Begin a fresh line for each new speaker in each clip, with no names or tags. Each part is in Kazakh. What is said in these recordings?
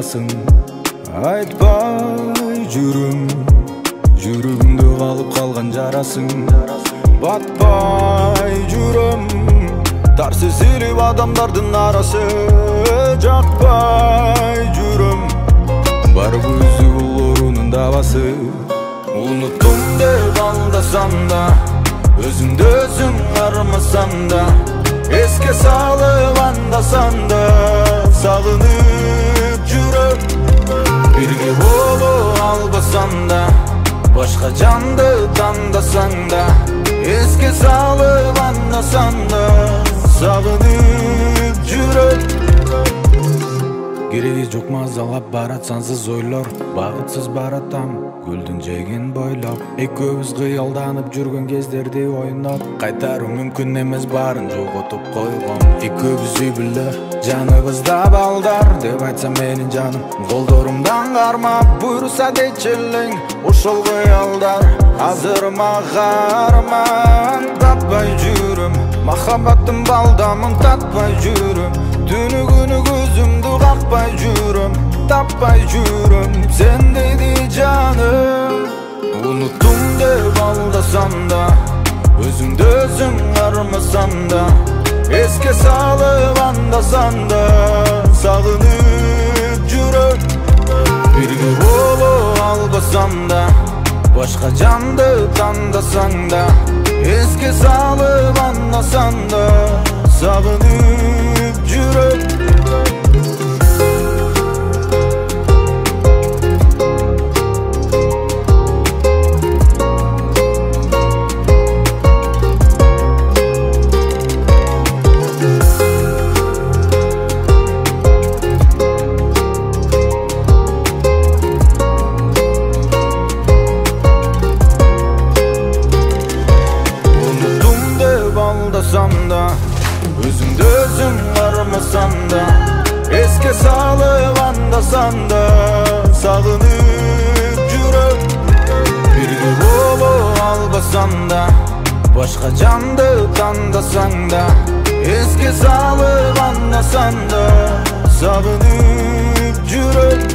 жарасың. Айтпай жүрüm, жүрегімде қалып қалған жарасың. Батпай жүрüm, тарсы сөйлеп адамдардың арасы. Жақпай жүрüm, бар көзі бұл ұрының давасы. Ұнықтым деп алдасам да, өзіңді өзің армасам да, еске салып андасам да, сағынып жүріп. Бірге болу албасам да, башқа жанды таңдасаң да, еске салып андасам да, сағынып жүріп. Керегі жоқ мазалап барат сансыз ойлар, бақытсыз баратам гүлдің жеген бойлап. Екеуміз қиялданып жүрген кездерде ойнап, қайтару мүмкін емес барын жоғытып қойғам. Екеуміз үй білі жаныбызда балдар деп айтсам менің жаным, қолдарымдан қармап бұйырса дейчілің ушыл қиялдар. Азыр мағарман таппай жүрім, махаббаттың балдамын татпай жүрім. Түні күні көзімді қақпай жүрім, таппай жүрім сендейді жаным. Ұнықтым деп алдасам да, өзіңді өзің армасам да, еске салып андасам да, сағынып жүріп. Бірге болу албасам да, башқа жанды таңдасаң да, еске салып андасам да, сағынып жүріп. Өзіңді өзің армасам да, еске салып андасам да, сағынып жүріп. Бірге болу албасам да, башқа жанды таңдасаң да, еске салып андасам да, сағынып жүріп.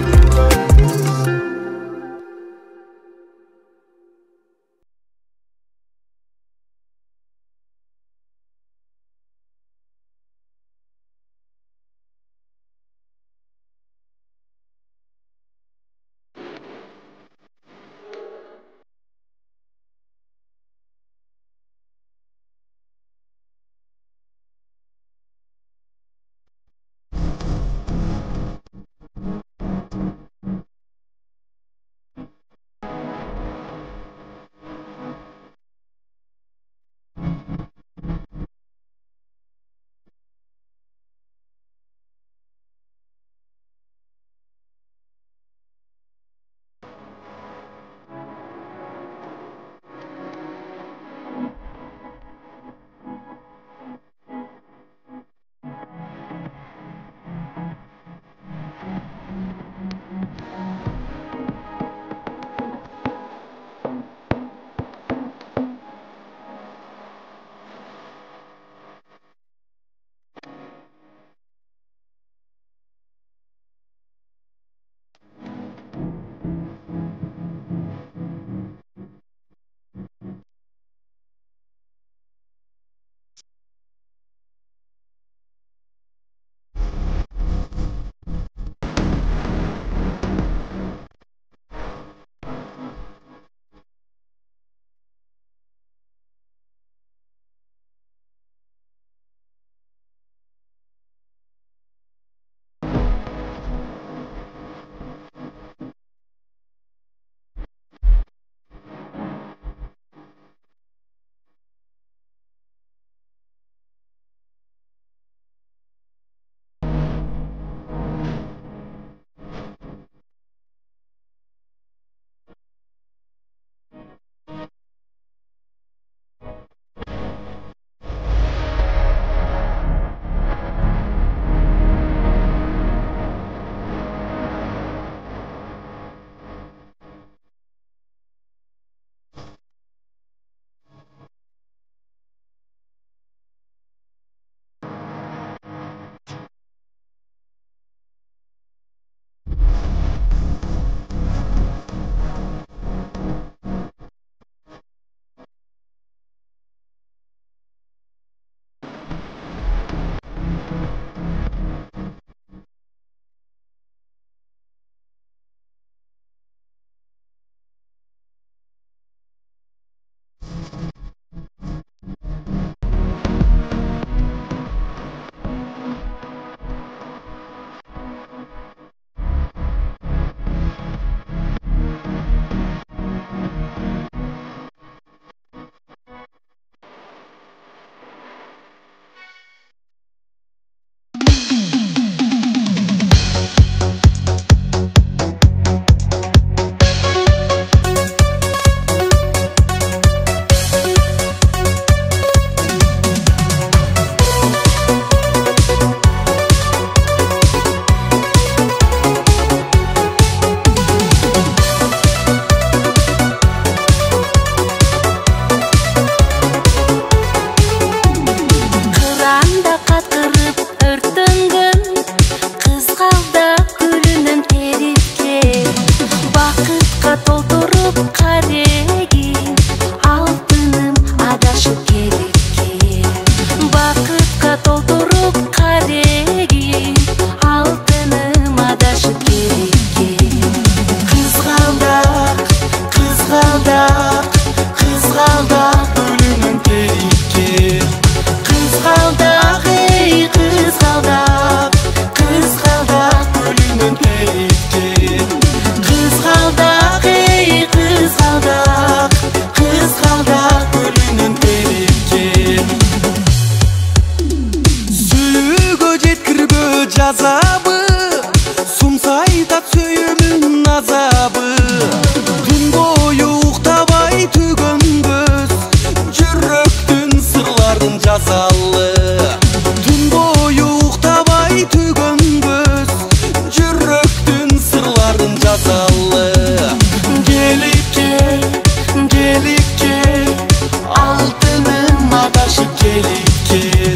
азабы. Түн бойы уктабай түгөн көз, жүрөктүн сырларын жазалы. Түн бойы уктабай түгөн көз, жүрөктүн сырларын жазалы. Келип кел, алтыным адашып келип кел.